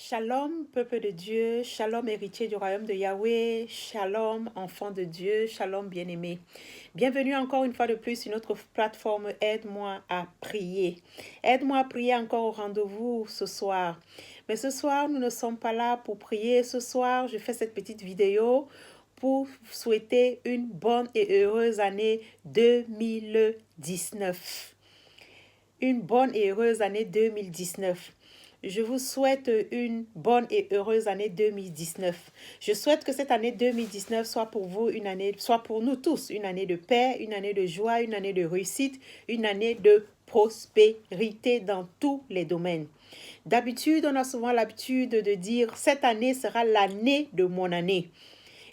Shalom, peuple de Dieu, shalom, héritier du royaume de Yahweh, shalom, enfant de Dieu, shalom, bien-aimé. Bienvenue encore une fois de plus sur notre plateforme Aide-moi à prier. Aide-moi à prier encore au rendez-vous ce soir. Mais ce soir, nous ne sommes pas là pour prier. Ce soir, je fais cette petite vidéo pour souhaiter une bonne et heureuse année 2019. Une bonne et heureuse année 2019. Je vous souhaite une bonne et heureuse année 2019. Je souhaite que cette année 2019 soit pour vous une année, soit pour nous tous, une année de paix, une année de joie, une année de réussite, une année de prospérité dans tous les domaines. D'habitude, on a souvent l'habitude de dire cette année sera l'année de mon année.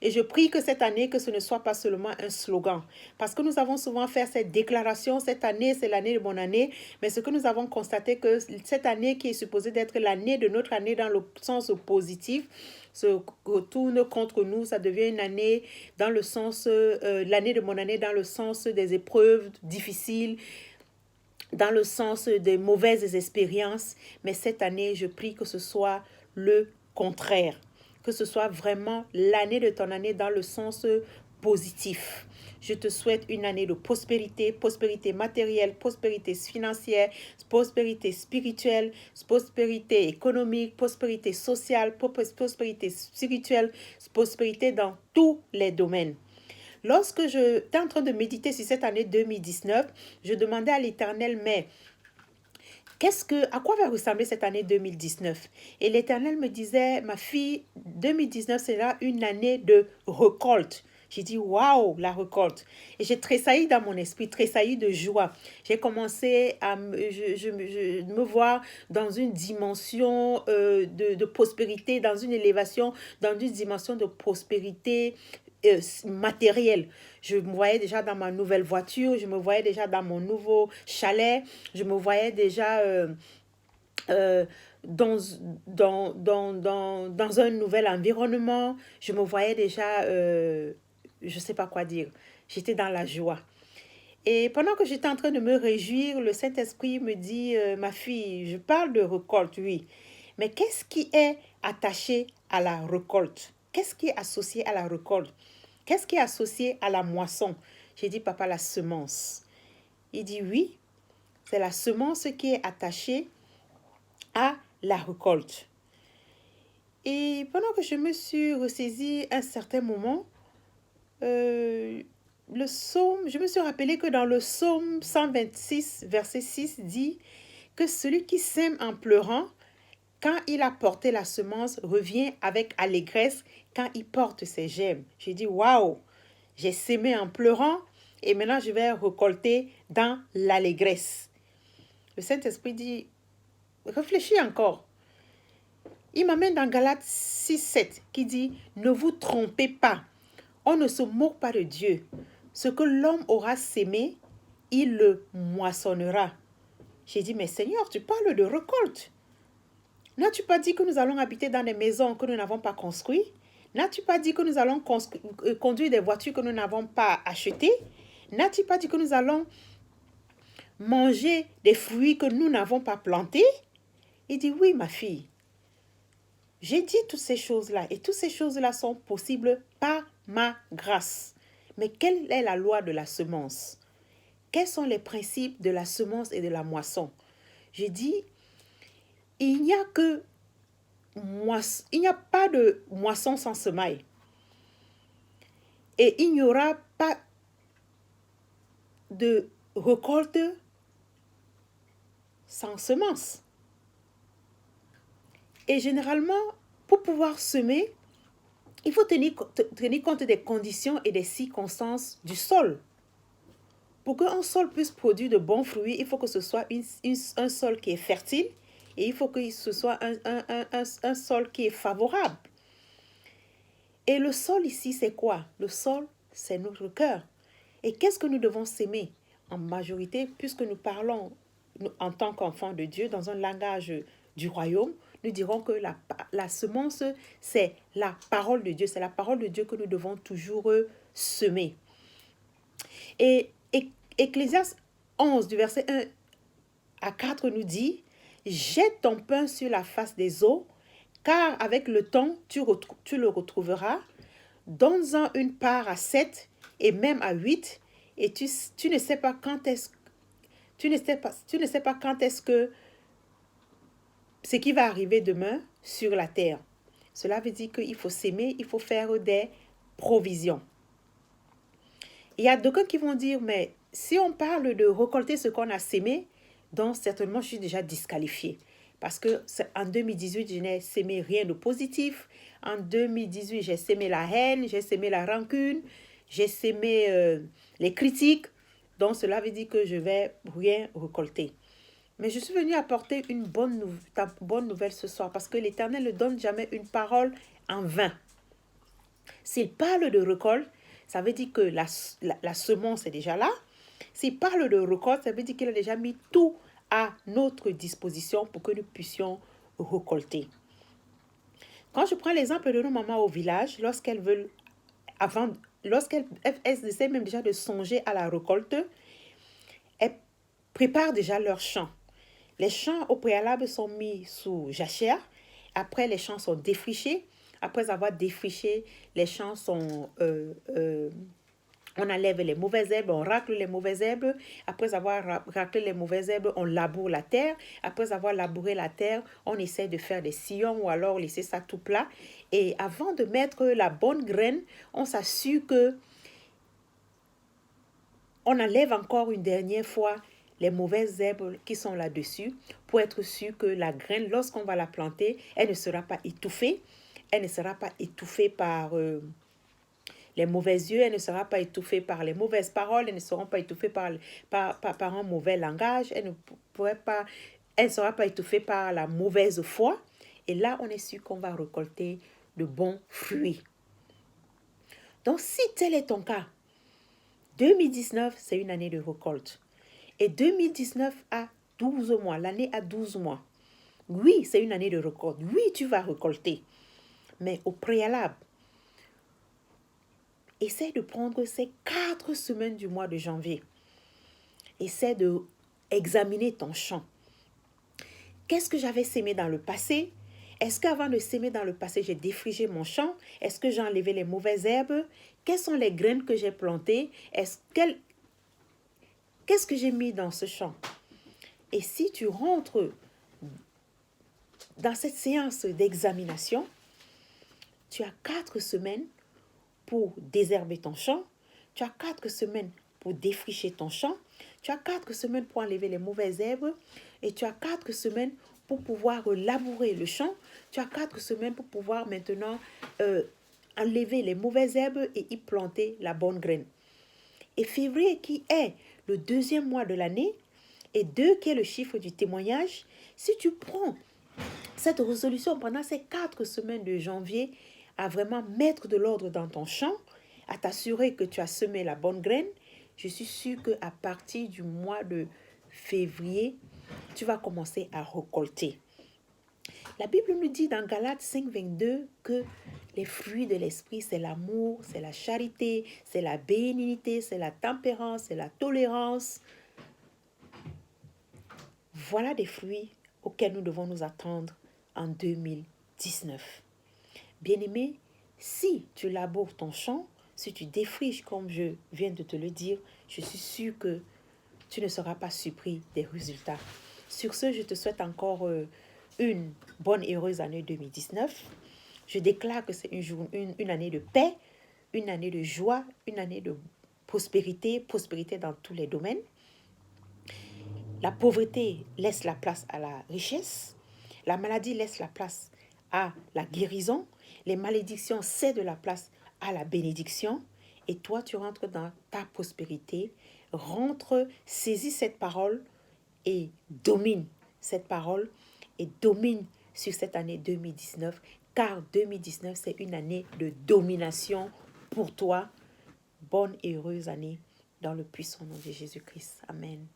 Et je prie que cette année, que ce ne soit pas seulement un slogan. Parce que nous avons souvent fait cette déclaration, cette année, c'est l'année de mon année. Mais ce que nous avons constaté, que cette année qui est supposée d'être l'année de notre année dans le sens positif, se retourne contre nous. Ça devient une année dans le sens, l'année de mon année dans le sens des épreuves difficiles, dans le sens des mauvaises expériences. Mais cette année, je prie que ce soit le contraire. Que ce soit vraiment l'année de ton année dans le sens positif. Je te souhaite une année de prospérité, prospérité matérielle, prospérité financière, prospérité spirituelle, prospérité économique, prospérité sociale, prospérité spirituelle, prospérité dans tous les domaines. Lorsque j'étais en train de méditer sur cette année 2019, je demandais à l'Éternel, mais à quoi va ressembler cette année 2019? Et l'Éternel me disait, ma fille, 2019 sera une année de récolte. J'ai dit, waouh, la récolte. Et j'ai tressailli dans mon esprit, tressailli de joie. J'ai commencé à me voir dans une dimension de prospérité, dans une élévation, dans une dimension de prospérité matérielle. Je me voyais déjà dans ma nouvelle voiture, je me voyais déjà dans mon nouveau chalet, je me voyais déjà euh, dans, dans un nouvel environnement, je me voyais déjà, je ne sais pas quoi dire, j'étais dans la joie. Et pendant que j'étais en train de me réjouir, le Saint-Esprit me dit, ma fille, je parle de récolte, oui, mais qu'est-ce qui est attaché à la récolte? Qu'est-ce qui est associé à la récolte? Qu'est-ce qui est associé à la moisson? J'ai dit, papa, la semence. Il dit, oui, c'est la semence qui est attachée à la récolte. Et pendant que je me suis ressaisie un certain moment, le psaume, je me suis rappelé que dans le psaume 126, verset 6, dit que celui qui sème en pleurant, quand il a porté la semence, revient avec allégresse quand il porte ses gemmes. J'ai dit, waouh, j'ai sémé en pleurant et maintenant je vais récolter dans l'allégresse. Le Saint-Esprit dit, réfléchis encore. Il m'amène dans Galates 6, 7 qui dit, ne vous trompez pas, on ne se moque pas de Dieu. Ce que l'homme aura sémé, il le moissonnera. J'ai dit, mais Seigneur, tu parles de récolte. N'as-tu pas dit que nous allons habiter dans des maisons que nous n'avons pas construites? N'as-tu pas dit que nous allons conduire des voitures que nous n'avons pas achetées? N'as-tu pas dit que nous allons manger des fruits que nous n'avons pas plantés? Il dit, oui, ma fille. J'ai dit toutes ces choses-là et toutes ces choses-là sont possibles par ma grâce. Mais quelle est la loi de la semence? Quels sont les principes de la semence et de la moisson? J'ai dit, il n'y a pas de moisson sans semaille. Et il n'y aura pas de récolte sans semence. Et généralement, pour pouvoir semer, il faut tenir compte des conditions et des circonstances du sol. Pour qu'un sol puisse produire de bons fruits, il faut que ce soit un sol qui est fertile et il faut que ce soit un sol qui est favorable. Et le sol ici, c'est quoi? Le sol, c'est notre cœur. Et qu'est-ce que nous devons s'aimer? En majorité, puisque nous parlons en tant qu'enfants de Dieu dans un langage du royaume, nous dirons que la semence, c'est la parole de Dieu. C'est la parole de Dieu que nous devons toujours semer. Et Ecclésiaste 11, du verset 1 à 4 nous dit, « Jette ton pain sur la face des eaux, Car avec le temps, tu le retrouveras. Donne-en une part à 7 et même à 8. Et tu ne sais pas quand est-ce que ce qui va arriver demain sur la terre. Cela veut dire qu'il faut s'aimer, il faut faire des provisions. Il y a d'aucuns qui vont dire, mais si on parle de récolter ce qu'on a sémé, donc certainement je suis déjà disqualifiée. Parce que en 2018, je n'ai sémé rien de positif. En 2018, j'ai sémé la haine, j'ai sémé la rancune, j'ai sémé les critiques. Donc cela veut dire que je ne vais rien récolter. Mais je suis venue apporter une bonne nouvelle ce soir parce que l'Éternel ne donne jamais une parole en vain. S'il parle de récolte, ça veut dire que la semence est déjà là. S'il parle de récolte, ça veut dire qu'il a déjà mis tout à notre disposition pour que nous puissions récolter. Quand je prends l'exemple de nos mamans au village, lorsqu'elles essaient même déjà de songer à la récolte, elles préparent déjà leur champ. Les champs au préalable sont mis sous jachère. Après, les champs sont défrichés. Après avoir défriché, les champs sont... on enlève les mauvaises herbes, on racle les mauvaises herbes. Après avoir raclé les mauvaises herbes, on laboure la terre. Après avoir labouré la terre, on essaie de faire des sillons ou alors laisser ça tout plat. Et avant de mettre la bonne graine, on s'assure que on enlève encore une dernière fois les mauvaises herbes qui sont là-dessus pour être sûr que la graine, lorsqu'on va la planter, elle ne sera pas étouffée. Elle ne sera pas étouffée par les mauvais yeux, elle ne sera pas étouffée par les mauvaises paroles, elles ne seront pas étouffées par un mauvais langage, elle ne sera pas étouffée par la mauvaise foi. Et là, on est sûr qu'on va récolter de bons fruits. Donc, si tel est ton cas, 2019, c'est une année de récolte. Et 2019 a 12 mois, l'année a 12 mois. Oui, c'est une année de récolte. Oui, tu vas récolter. Mais au préalable, essaie de prendre ces 4 semaines du mois de janvier. Essaie d'examiner ton champ. Qu'est-ce que j'avais sémé dans le passé? Est-ce qu'avant de s'aimer dans le passé, j'ai défrigé mon champ? Est-ce que j'ai enlevé les mauvaises herbes? Quelles sont les graines que j'ai plantées? Qu'est-ce que j'ai mis dans ce champ? Et si tu rentres dans cette séance d'examination, tu as 4 semaines pour désherber ton champ. Tu as 4 semaines pour défricher ton champ. Tu as 4 semaines pour enlever les mauvaises herbes. Et tu as 4 semaines pour pouvoir labourer le champ. Tu as 4 semaines pour pouvoir maintenant enlever les mauvaises herbes et y planter la bonne graine. Et février, qui est le 2e mois de l'année, et 2 qui est le chiffre du témoignage, si tu prends cette résolution pendant ces 4 semaines de janvier, à vraiment mettre de l'ordre dans ton champ, à t'assurer que tu as semé la bonne graine, je suis sûre qu'à partir du mois de février, tu vas commencer à récolter. La Bible nous dit dans Galates 5, 22 que les fruits de l'esprit, c'est l'amour, c'est la charité, c'est la bénignité, c'est la tempérance, c'est la tolérance. Voilà des fruits auxquels nous devons nous attendre en 2019. Bien-aimé, si tu laboures ton champ, si tu défriches comme je viens de te le dire, je suis sûre que tu ne seras pas surpris des résultats. Sur ce, je te souhaite encore une bonne et heureuse année 2019. Je déclare que c'est une année de paix, une année de joie, une année de prospérité dans tous les domaines. La pauvreté laisse la place à la richesse. La maladie laisse la place à la guérison. Les malédictions cèdent la place à la bénédiction. Et toi, tu rentres dans ta prospérité. Rentre, saisis cette parole et domine cette parole et domine sur cette année 2019. Car 2019, c'est une année de domination pour toi. Bonne et heureuse année dans le puissant nom de Jésus-Christ. Amen.